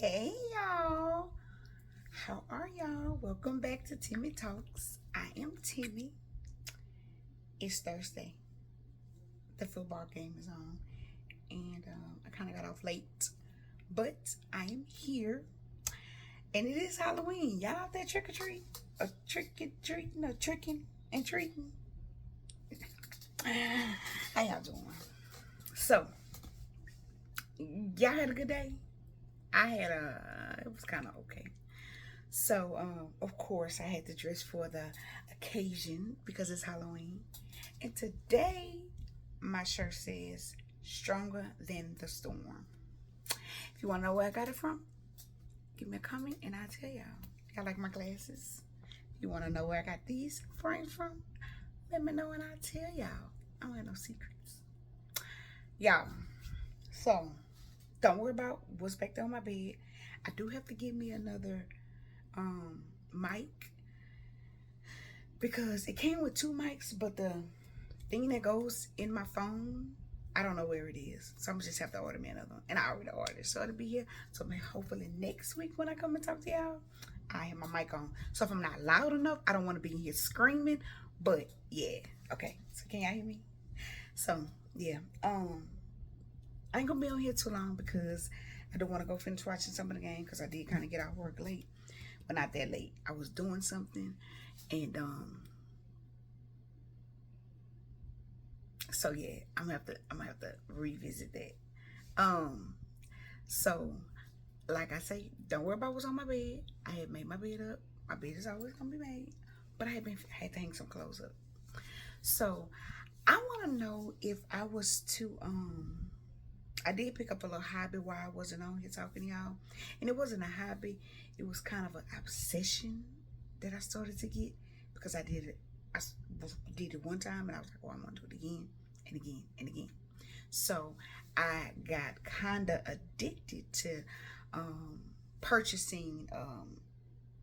Hey y'all, how are y'all? Welcome back to Timmy Talks. I am Timmy. It's Thursday. The football game is on, and I kind of got off late, but I am here, and it is Halloween. Y'all out there trick or treat, or trick or treating, or tricking and treating? How y'all doing? So, y'all had a good day. It was kind of okay. So, of course, I had to dress for the occasion because it's Halloween. And today, my shirt says, Stronger Than the Storm. If you want to know where I got it from, give me a comment and I'll tell y'all. Y'all like my glasses? You want to know where I got these frames from? Let me know and I'll tell y'all. I don't have no secrets. Y'all, so don't worry about what's back there on my bed. I do have to give me another mic because it came with two mics, but the thing that goes in my phone, I don't know where it is, so I'm just have to order me another one, and I already ordered, so it'll be here. So maybe hopefully next week when I come and talk to y'all, I have my mic on. So if I'm not loud enough, I don't want to be in here screaming, but yeah, okay. So can y'all hear me? So yeah, I ain't gonna be on here too long because I don't want to go finish watching some of the game because I did kind of get out work late. But not that late. I was doing something, and so yeah, I'm gonna have to revisit that. So like I say, don't worry about what's on my bed. I had made my bed up. My bed is always gonna be made, but I had to hang some clothes up. So I want to know if I was to I did pick up a little hobby while I wasn't on here talking to y'all. And it wasn't a hobby. It was kind of an obsession that I started to get because I did it. I did it one time and I was like, oh, I want to do it again and again and again. So I got kind of addicted to purchasing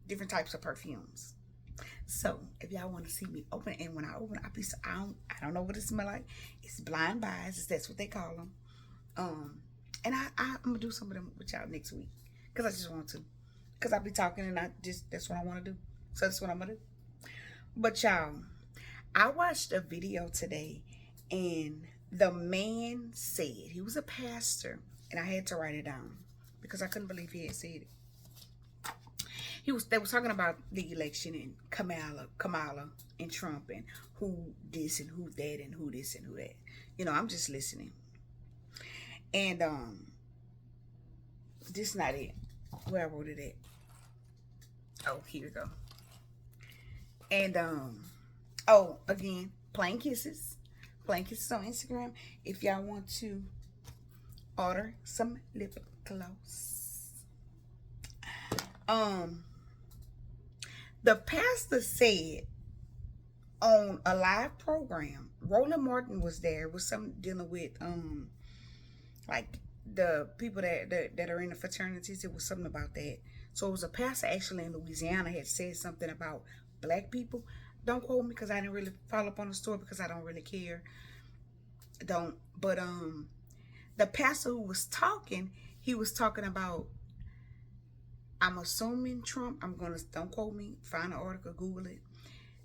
different types of perfumes. So if y'all want to see me open, and when I open it, I don't know what it smells like. It's blind buys. That's what they call them. And I'm gonna do some of them with y'all next week because I just want to, because I'll be talking and that's what I want to do, so that's what I'm gonna do. But y'all, I watched a video today, and the man said, he was a pastor, and I had to write it down because I couldn't believe he had said it. They was talking about the election and Kamala and Trump and who this and who that and who this and who that. I'm just listening. And this not it. Where I wrote it at. Oh, here we go. And again, Plain Kisses. Plain Kisses on Instagram. If y'all want to order some lip gloss. The pastor said on a live program, Roland Martin was there, was some dealing with like the people that are in the fraternities. It was something about that. So it was a pastor actually in Louisiana had said something about black people. Don't quote me because I didn't really follow up on the story because I don't really care. But the pastor who was talking, he was talking about, I'm assuming Trump, don't quote me, find an article, Google it,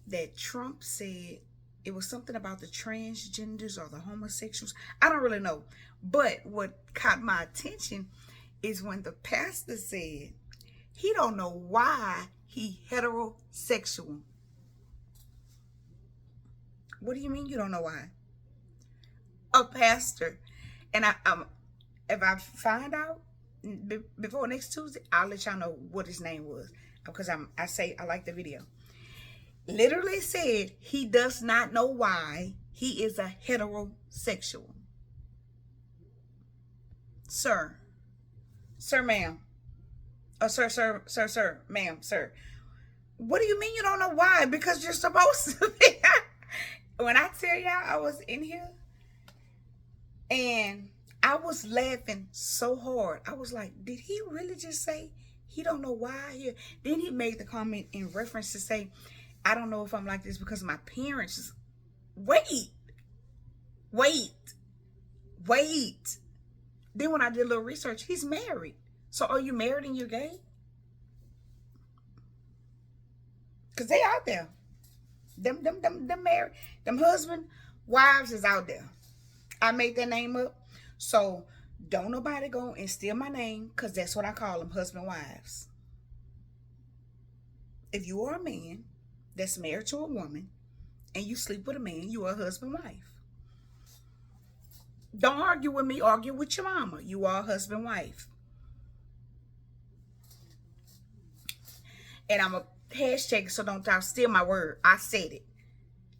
that Trump said it was something about the transgenders or the homosexuals. I don't really know. But what caught my attention is when the pastor said he don't know why he heterosexual. What do you mean you don't know why? A pastor. And if I find out before next Tuesday, I'll let y'all know what his name was because I like the video. Literally said he does not know why he is a heterosexual. Sir, ma'am, sir, ma'am, sir. What do you mean you don't know why? Because you're supposed to be. When I tell y'all I was in here and I was laughing so hard. I was like, did he really just say he don't know why? Then he made the comment in reference to say, I don't know if I'm like this because my parents. Wait. Then when I did a little research, he's married. So are you married and you're gay? Because they out there. Them married, them husband, wives is out there. I made that name up. So don't nobody go and steal my name, because that's what I call them, husband wives. If you are a man that's married to a woman and you sleep with a man, you are a husband wife. Don't argue with me, argue with your mama. You are a husband wife. And I'm a hashtag, so don't y'all steal my word. I said it.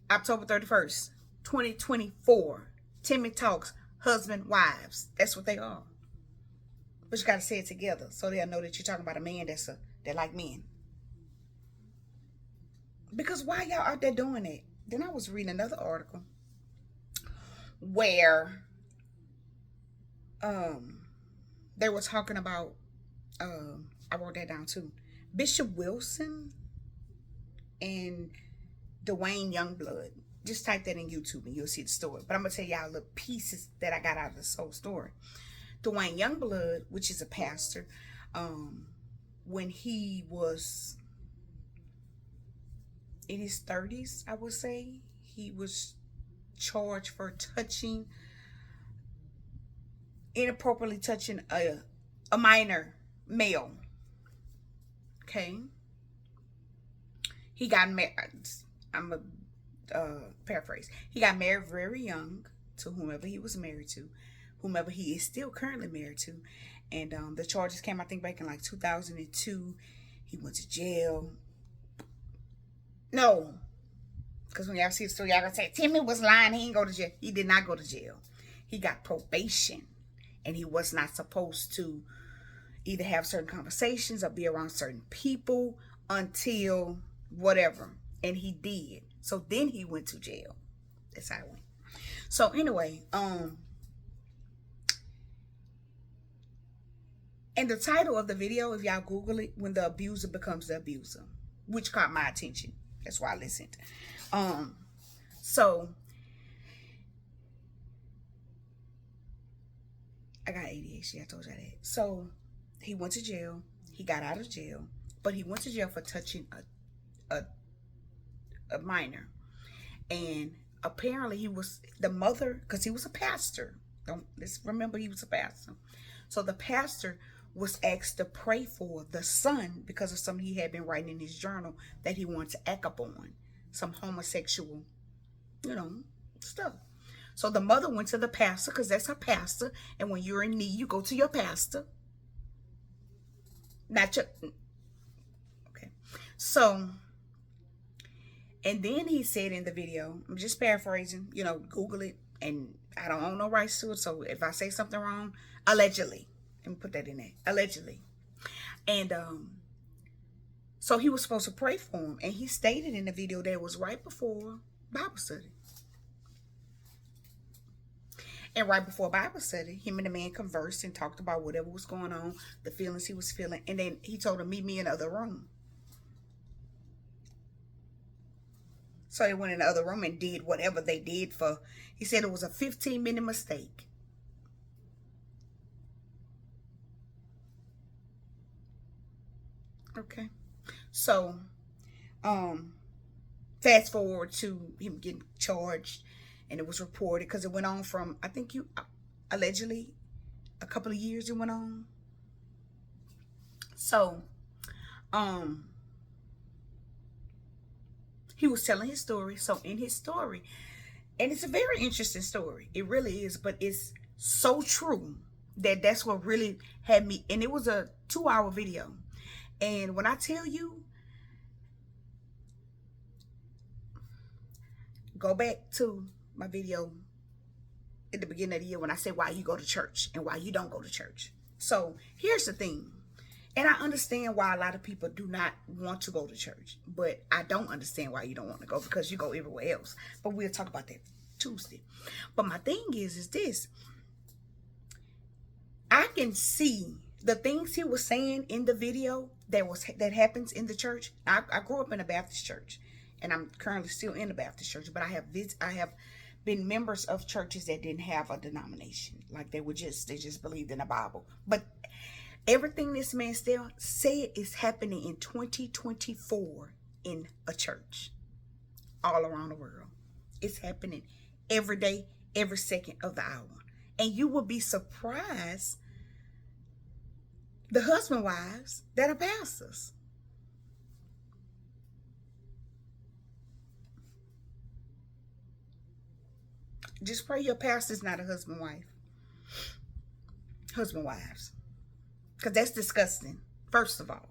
October 31st, 2024. Timmy Talks, husband wives. That's what they are. But you gotta say it together so they'll know that you're talking about a man that like men. Because why y'all out there doing it? Then I was reading another article where they were talking about I wrote that down too. Bishop Wilson and Dwayne Youngblood. Just type that in YouTube and you'll see the story. But I'm gonna tell y'all the pieces that I got out of this whole story. Dwayne Youngblood, which is a pastor, when he was in his 30s, I would say, he was charged for inappropriately touching a minor male. Okay. He got married. I'm a paraphrase. He got married very young to whomever he was married to, whomever he is still currently married to. And the charges came, I think, back in like 2002. He went to jail. No. Because when y'all see the story, y'all gonna say, Timmy was lying. He didn't go to jail. He did not go to jail. He got probation. And he was not supposed to either have certain conversations or be around certain people until whatever. And he did. So then he went to jail. That's how it went. So anyway, and the title of the video, if y'all Google it, When the Abuser Becomes the Abuser, which caught my attention. That's why I listened. So I got ADHD, I told you that. So he went to jail. He got out of jail, but he went to jail for touching a minor. And apparently he was the mother, because he was a pastor. Let's remember he was a pastor. So the pastor was asked to pray for the son because of something he had been writing in his journal that he wanted to act up on. Some homosexual, stuff. So the mother went to the pastor, because that's her pastor. And when you're in need, you go to your pastor. Not your... Okay. So, and then he said in the video, I'm just paraphrasing, Google it. And I don't own no rights to it. So if I say something wrong, allegedly. Let me put that in there. Allegedly. And so he was supposed to pray for him. And he stated in the video that it was right before Bible study. And right before Bible study, him and the man conversed and talked about whatever was going on, the feelings he was feeling. And then he told him, meet me in the other room. So they went in the other room and did whatever they did for, he said it was a 15-minute mistake. Okay. So, fast forward to him getting charged. And it was reported, because it went on from, I think allegedly, a couple of years it went on. So, he was telling his story. So in his story, and it's a very interesting story. It really is, but it's so true that that's what really had me. And it was a 2-hour video. And when I tell you, go back to my video at the beginning of the year when I said why you go to church and why you don't go to church. So here's the thing. And I understand why a lot of people do not want to go to church. But I don't understand why you don't want to go, because you go everywhere else. But we'll talk about that Tuesday. But my thing is this. I can see the things he was saying in the video that happens in the church. I grew up in a Baptist church. And I'm currently still in the Baptist church. But I have been members of churches that didn't have a denomination. Like they just believed in the Bible. But Everything this man still said is happening in 2024 in a church all around the world. It's happening every day, every second of the hour. And you will be surprised the husband wives that are pastors. Just pray your pastor's not a husband wife. Husband wives. Because that's disgusting, first of all.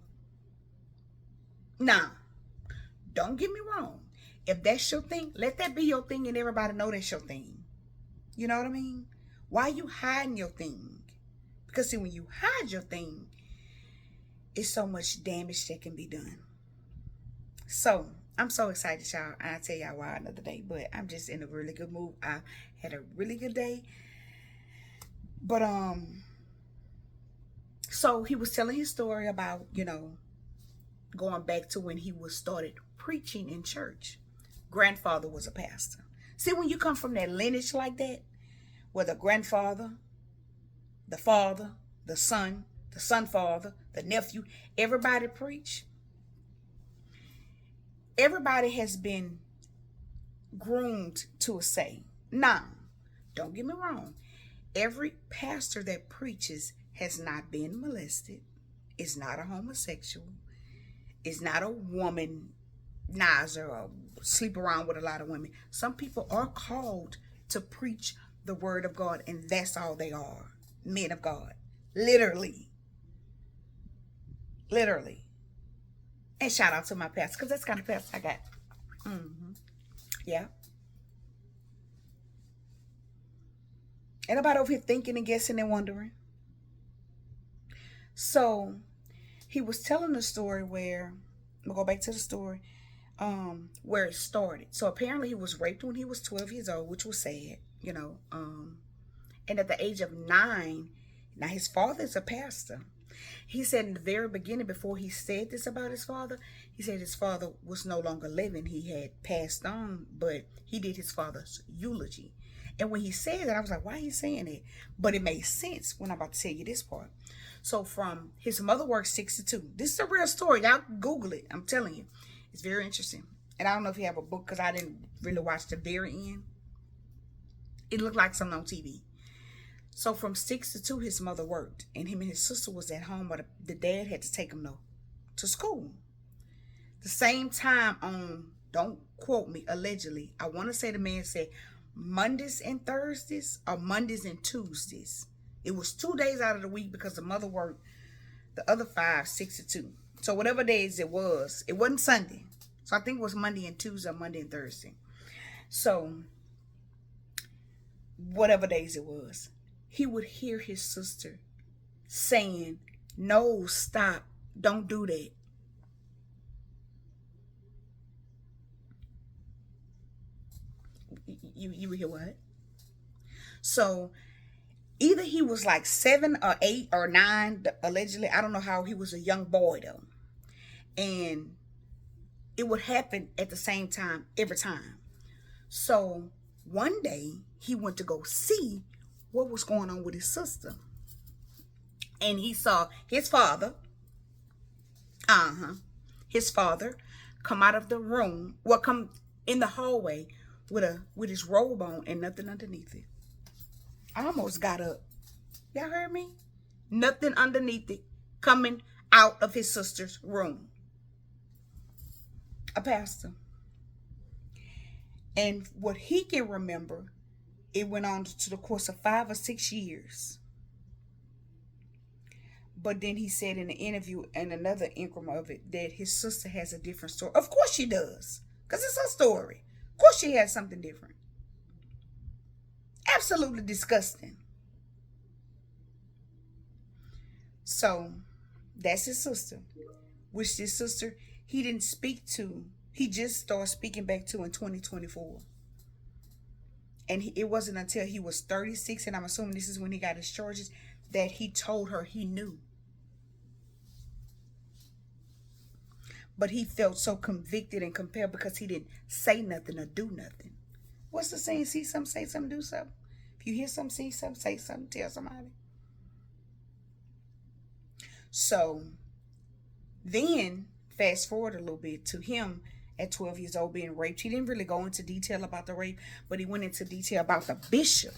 Now, don't get me wrong. If that's your thing, let that be your thing and everybody know that's your thing. You know what I mean? Why are you hiding your thing? Because see, when you hide your thing, it's so much damage that can be done. So, I'm so excited, y'all. I'll tell y'all why another day. But I'm just in a really good mood. I had a really good day. But, so he was telling his story about, going back to when he was started preaching in church. Grandfather was a pastor. See, when you come from that lineage like that, where the grandfather, the father, the son father, the nephew, everybody preach. Everybody has been groomed to a say. Now, don't get me wrong. Every pastor that preaches has not been molested, is not a homosexual, is not a womanizer or sleep around with a lot of women. Some people are called to preach the word of God, and that's all they are. Men of God. Literally. Literally. And shout out to my pastor, because that's the kind of pastor I got. Yeah. Ain't nobody over here thinking and guessing and wondering. So, he was telling the story where, we'll go back to the story, where it started. So, apparently he was raped when he was 12 years old, which was sad, and at the age of 9, now his father is a pastor. He said in the very beginning, before he said this about his father, he said his father was no longer living. He had passed on, but he did his father's eulogy. And when he said that, I was like, why are you saying it? But it made sense when I'm about to tell you this part. So from his mother worked 62. This is a real story. Y'all Google it. I'm telling you. It's very interesting. And I don't know if you have a book because I didn't really watch the very end. It looked like something on TV. So from 6 to 2, his mother worked, and him and his sister was at home, but the dad had to take him to school. The same time on, don't quote me, allegedly, I want to say the man said Mondays and Thursdays or Mondays and Tuesdays. It was 2 days out of the week because the mother worked the other 5, 6 to 2. So whatever days it wasn't Sunday. So I think it was Monday and Tuesday or Monday and Thursday. So whatever days it was. He would hear his sister saying, no, stop, don't do that. You would hear what? So either he was like 7 or 8 or 9, allegedly. I don't know how. He was a young boy though. And it would happen at the same time every time. So one day he went to go see what was going on with his sister. And he saw his father, come out of the room, come in the hallway with his robe on and nothing underneath it. I almost got up. Y'all heard me? Nothing underneath it, coming out of his sister's room. A pastor. And what he can remember, it went on to the course of 5 or 6 years. But then he said in the interview and another increment of it that his sister has a different story. Of course she does, because it's her story. Of course she has something different. Absolutely disgusting. So that's his sister, which this sister he didn't speak to. He just started speaking back to in 2024. And it wasn't until he was 36, and I'm assuming this is when he got his charges, that he told her he knew. But he felt so convicted and compelled because he didn't say nothing or do nothing. What's the saying? See something, say something, do something. If you hear something, see something, say something, tell somebody. So then fast forward a little bit to him at 12 years old being raped. He didn't really go into detail about the rape, but he went into detail about the bishop.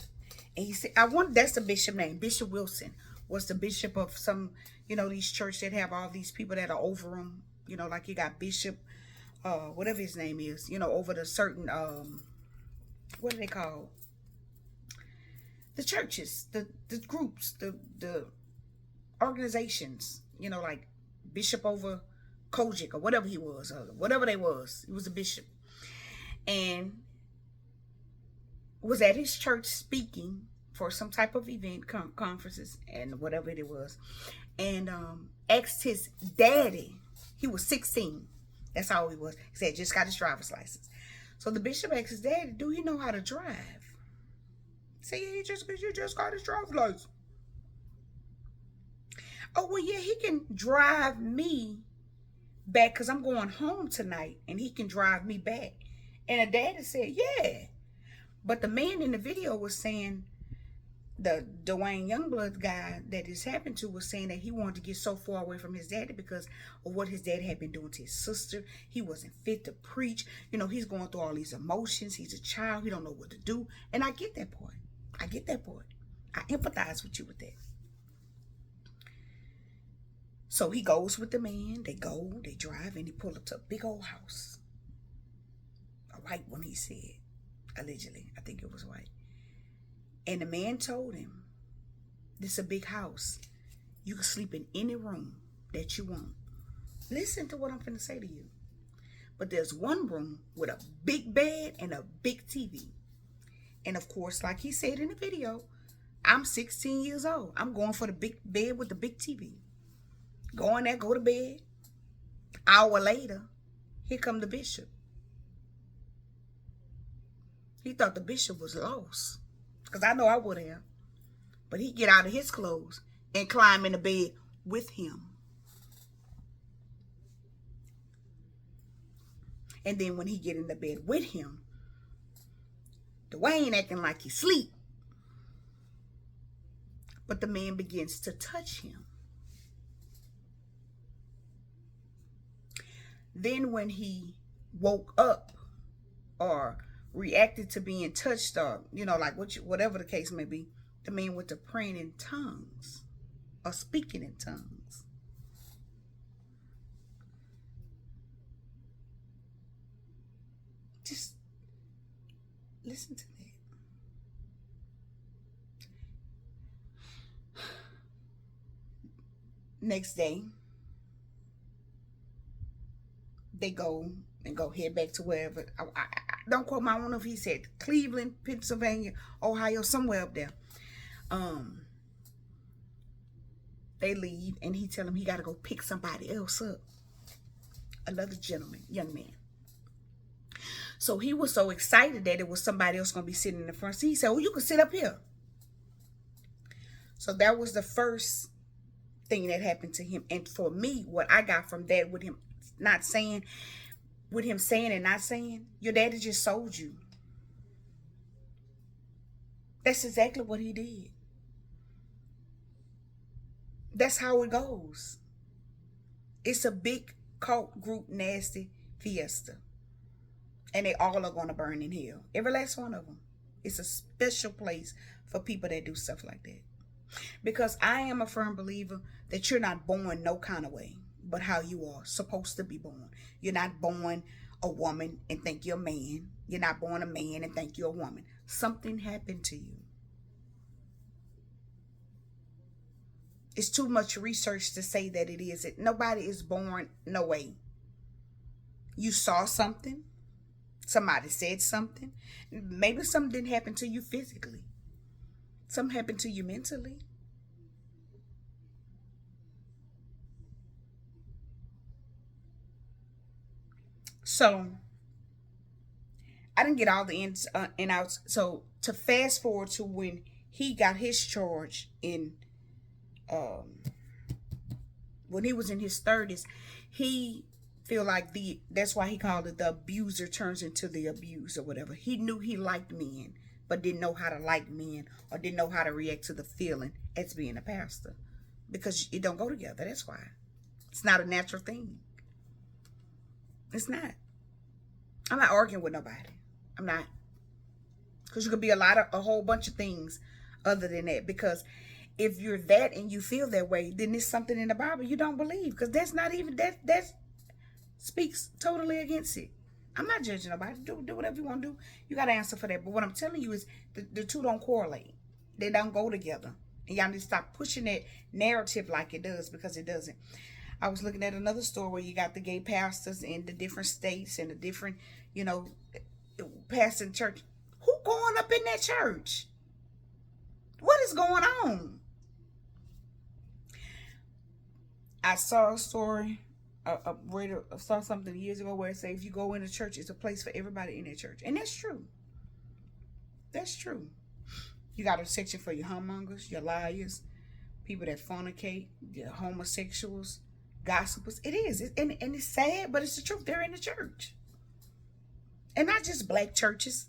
And he said, that's the bishop name. Bishop Wilson was the bishop of some, these church that have all these people that are over them. Like you got Bishop, whatever his name is, over the certain, what are they called? The churches, the groups, the organizations, like Bishop over Kojic or whatever he was, or whatever they was. He was a bishop. And was at his church speaking for some type of event, conferences, and whatever it was. And asked his daddy, he was 16. That's how he was. He said, just got his driver's license. So the bishop asked his daddy, do he know how to drive? He said, yeah, he just got his driver's license. Oh, well, yeah, he can drive me back because I'm going home tonight, and he can drive me back. And the daddy said, yeah. But the man in the video was saying, the Dwayne Youngblood guy that this happened to was saying that he wanted to get so far away from his daddy because of what his dad had been doing to his sister. He wasn't fit to preach. He's going through all these emotions. He's a child. He don't know what to do. And I get that part. I empathize with you with that. So he goes with the man. They drive, and they pull up to a big old house. A white one, he said. Allegedly. I think it was white. And the man told him, this is a big house. You can sleep in any room that you want. Listen to what I'm finna say to you. But there's one room with a big bed and a big TV. And of course, like he said in the video, I'm 16 years old. I'm going for the big bed with the big TV. Go in there, go to bed. Hour later, here come the bishop. He thought the bishop was lost. Because I know I would have. But he get out of his clothes and climb in the bed with him. And then when he get in the bed with him, Dwayne acting like he sleep. But the man begins to touch him. Then when he woke up or reacted to being touched, or like whatever the case may be, the man went to praying in tongues or speaking in tongues. Just listen to that. Next day, they go head back to wherever. I don't quote me. I don't know if he said Cleveland, Pennsylvania, Ohio, somewhere up there. They leave, and he tell him he got to go pick somebody else up. Another gentleman, young man. So he was so excited that it was somebody else going to be sitting in the front seat. He said, well, you can sit up here. So that was the first thing that happened to him. And for me, what I got from that, with him saying and not saying, your daddy just sold you. That's exactly what he did. That's how it goes. It's a big cult group nasty fiesta. And they all are going to burn in hell. Every last one of them. It's a special place for people that do stuff like that. Because I am a firm believer that you're not born no kind of way, but how you are supposed to be born. You're not born a woman and think you're a man. You're not born a man and think you're a woman. Something happened to you. It's too much research to say that it is. Nobody is born no way. You saw something. Somebody said something. Maybe something didn't happen to you physically. Something happened to you mentally. So, I didn't get all the ins and outs. So, to fast forward to when he got his charge in, when he was in his 30s, he feel like that's why he called it the abuser turns into the abuse or whatever. He knew he liked men, but didn't know how to like men or didn't know how to react to the feeling as being a pastor. because it don't go together. That's why. It's not a natural thing. It's not. I'm not arguing with nobody. I'm not. Because you could be a whole bunch of things other than that. Because if you're that and you feel that way, then there's something in the Bible you don't believe. Because that's not even, that speaks totally against it. I'm not judging nobody. Do whatever you want to do. You got to answer for that. But what I'm telling you is the two don't correlate. They don't go together. And y'all need to stop pushing that narrative like it does, because it doesn't. I was looking at another story where you got the gay pastors in the different states and the different, pastors in church. Who going up in that church? What is going on? I saw a story, I saw something years ago where it says if you go in a church, it's a place for everybody in that church. And that's true. That's true. You got a section for your homemongers, your liars, people that fornicate, your homosexuals, gossipers. It is. And it's sad, but it's the truth. They're in the church. And not just black churches.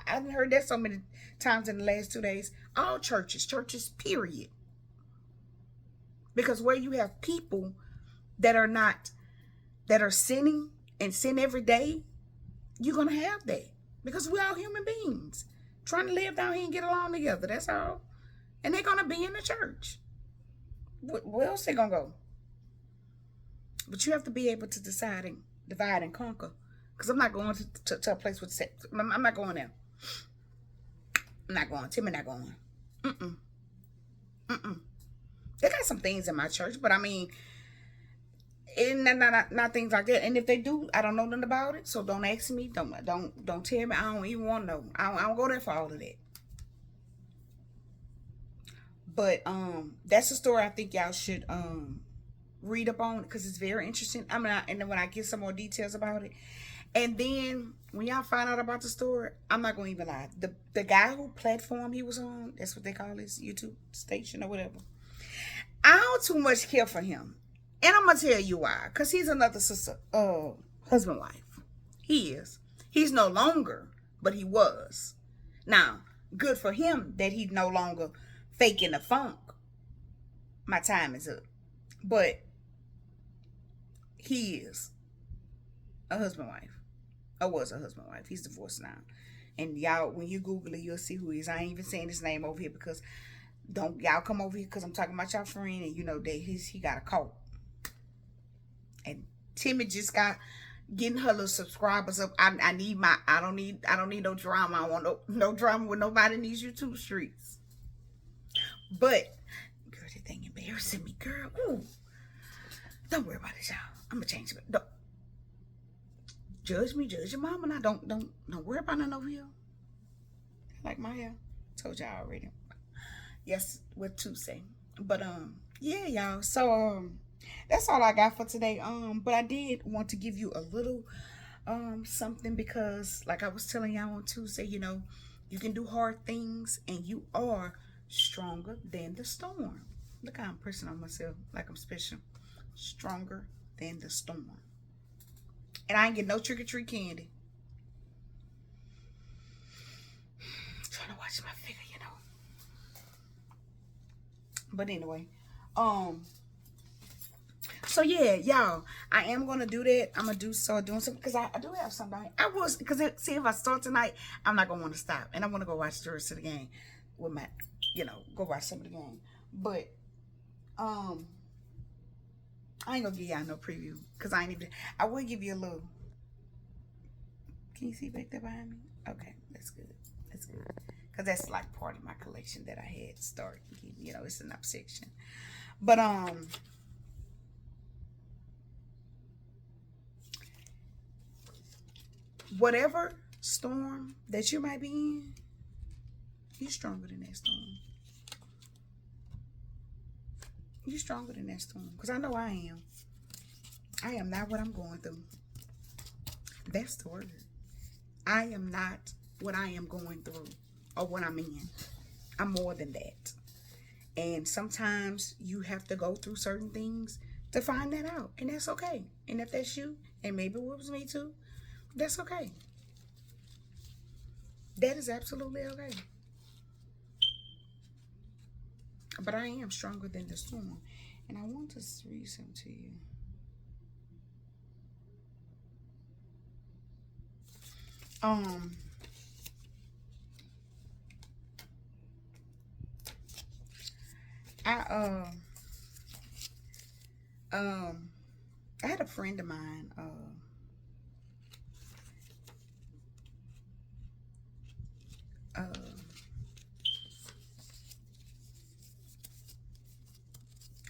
I've heard that so many times in the last 2 days. All churches, period. Because where you have people that are sinning and sin every day, you're going to have that. Because we're all human beings trying to live down here and get along together. That's all. And they're going to be in the church. Where else they going to go? But you have to be able to decide and divide and conquer. Because I'm not going to a place with sex. I'm not going there. I'm not going. Timmy not going. They got some things in my church, but I mean, not things like that. And if they do, I don't know nothing about it. So don't ask me. Don't tell me. I don't even want to know. I don't go there for all of that. But that's a story I think y'all should read up on, because it's very interesting. And then when I get some more details about it, and then when y'all find out about the story, I'm not gonna even lie. The guy who platform he was on, that's what they call his YouTube station or whatever, I don't too much care for him. And I'm gonna tell you why. Because he's another sister, husband wife. He is. He's no longer, but he was. Now, good for him that he's no longer faking the funk. My time is up. But he is a husband wife. Or was a husband wife. He's divorced now. And y'all, when you Google it, you'll see who he is. I ain't even saying his name over here because don't y'all come over here because I'm talking about y'all friend, and you know that he got a cult. And Timmy just got getting her little subscribers up. I don't need no drama. I want no drama with nobody in these YouTube streets. But girl, that thing embarrassing me, girl. Ooh. Don't worry about it, y'all. I'm gonna change it. Don't judge me, judge your mama. Now don't worry about nothing over here. Like my hair. Told y'all already. Yes, what to say. But yeah, y'all. So that's all I got for today. But I did want to give you a little something, because like I was telling y'all on Tuesday, you can do hard things and you are stronger than the storm. Look how I'm pressing on myself like I'm special. Stronger than the storm. And I ain't get no trick-or-treat candy. Trying to watch my figure, But anyway, so yeah, y'all, I am gonna do that. I'm gonna start doing something, because I do have something. Because see, if I start tonight, I'm not gonna want to stop, and I want to go watch the rest of the game with my, go watch some of the game. But I ain't gonna give y'all no preview, because I will give you a little. Can you see back there behind me? Okay, that's good. That's good. Because that's like part of my collection that I had started. It's an up section. But whatever storm that you might be in, you're stronger than that storm. You're stronger than that storm. Because I know I am. I am not what I'm going through. That's the word. I am not what I am going through or what I'm in. I'm more than that. And sometimes you have to go through certain things to find that out. And that's okay. And if that's you, and maybe it was me too, that's okay. That is absolutely okay. But I am stronger than the storm. And I want to read something to you. Um, I um I had a friend of mine. Uh,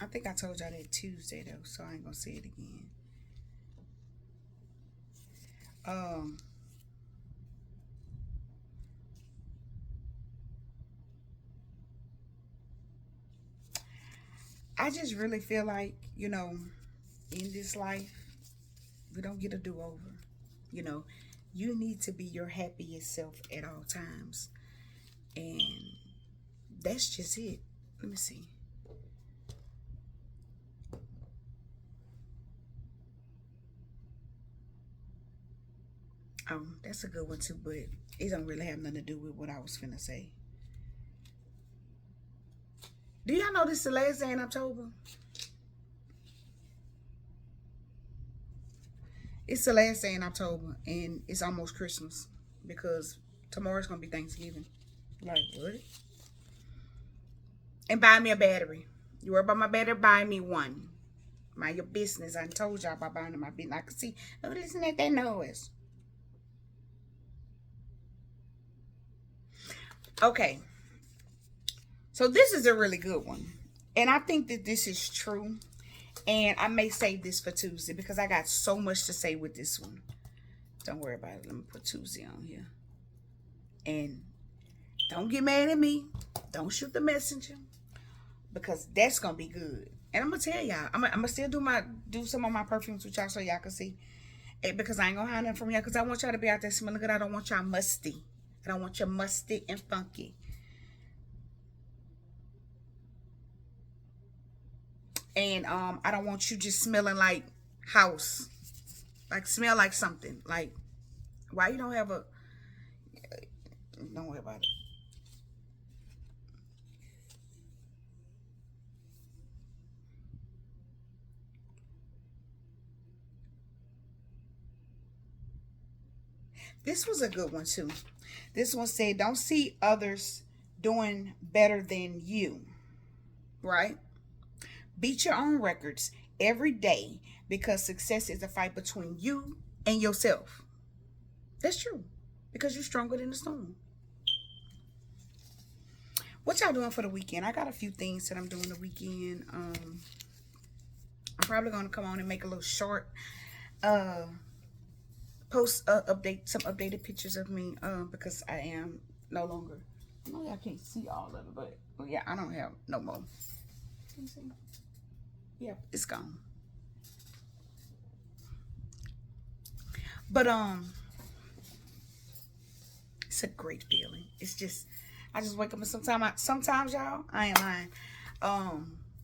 I think I told y'all that Tuesday though, so I ain't gonna say it again. Um, I just really feel like, in this life, we don't get a do over. You know, you need to be your happiest self at all times. And that's just it. Let me see. That's a good one too, but it don't really have nothing to do with what I was finna say. Do y'all know this is the last day in October? It's the last day in October, and it's almost Christmas because tomorrow's gonna be Thanksgiving. Like what? And buy me a battery. You worry about my battery? Buy me one. Mind your business. I told y'all about buying my business. I can see. Oh, listen at that noise. Okay. So this is a really good one. And I think that this is true. And I may save this for Tuesday because I got so much to say with this one. Don't worry about it. Let me put Tuesday on here. And don't get mad at me. Don't shoot the messenger. Because that's gonna be good. And I'm gonna tell y'all, I'm gonna still do some of my perfumes with y'all so y'all can see. Because I ain't gonna hide nothing from y'all because I want y'all to be out there smelling good. I don't want y'all musty. I don't want you musty and funky. And I don't want you just smelling like house. Like smell like something. Like why you don't have a don't worry about it. This was a good one too. This one said, don't see others doing better than you. Right? Beat your own records every day because success is a fight between you and yourself. That's true. Because you're stronger than the storm. What y'all doing for the weekend? I got a few things that I'm doing the weekend. I'm probably gonna come on and make a little short uh post update some updated pictures of me because I am no longer. I know y'all can't see all of it, but yeah, I don't have no more. Can you see? Yeah, it's gone. But it's a great feeling. It's just I just wake up and sometimes y'all, I ain't lying.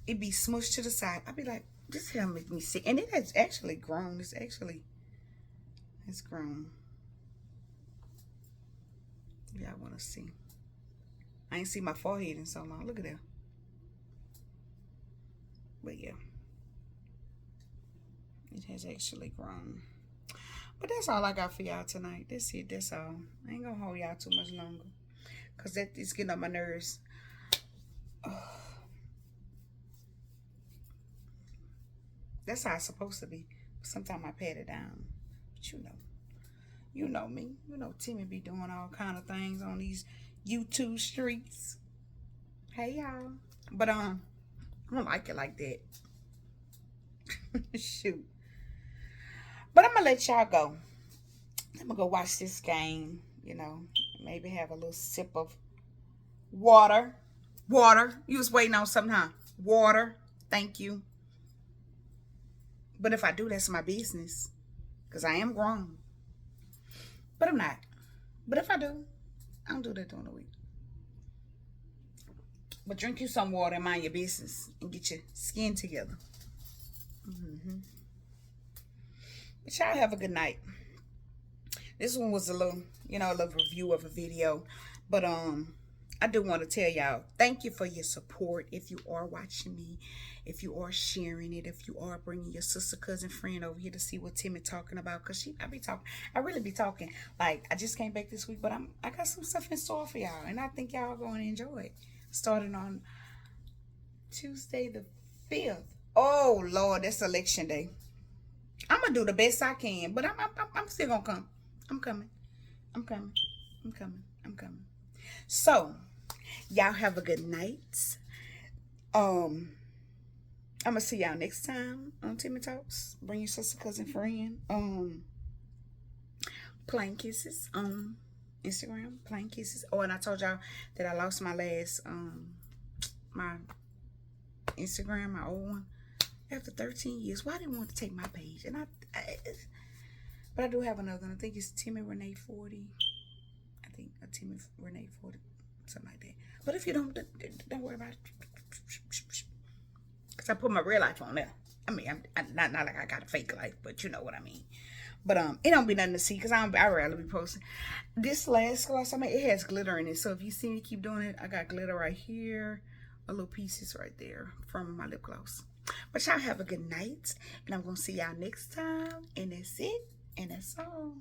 It be smushed to the side. I be like, this hair make me sick. And it has actually grown. It's grown. Yeah, I wanna see. I ain't see my forehead in so long. Look at that. But yeah. It has actually grown. But that's all I got for y'all tonight. That's it. That's all. I ain't gonna hold y'all too much longer. Because that is getting on my nerves. That's how it's supposed to be. Sometimes I pat it down. But you know me. You know Timmy be doing all kind of things on these YouTube streets. Hey y'all. But I don't like it like that. Shoot. But I'm gonna let y'all go. I'm gonna go watch this game. Maybe have a little sip of water. Water. You was waiting on something, huh? Water. Thank you. But if I do, that's my business. Because I am grown. But I'm not. But if I do, I don't do that during the week. But drink you some water and mind your business. And get your skin together. But y'all have a good night. This one was a little review of a video. But I do want to tell y'all, thank you for your support. If you are watching me, if you are sharing it, if you are bringing your sister, cousin, friend over here to see what Timmy talking about, because I be talking, I really be talking. Like, I just came back this week, but I got some stuff in store for y'all, and I think y'all going to enjoy it. Starting on Tuesday the 5th. Oh, Lord, that's election day. I'm going to do the best I can, but I'm still going to come. I'm coming. I'm coming. I'm coming. I'm coming. So, y'all have a good night. I'm gonna see y'all next time on Timmy Talks. Bring your sister, cousin, friend. Plain Kisses on Instagram. Plain Kisses. Oh, and I told y'all that I lost my last my Instagram, my old one, after 13 years. Why didn't want to take my page? And but I do have another one. I think it's Timmy Renee 40. I think a Timmy Renee 40, something like that. But if you don't worry about it. Because I put my real life on there. I mean, I'm not like I got a fake life, but you know what I mean. But it don't be nothing to see because I rarely be posting. This last gloss I made, it has glitter in it. So if you see me keep doing it, I got glitter right here, a little pieces right there from my lip gloss. But y'all have a good night, and I'm gonna see y'all next time. And that's it, and that's all.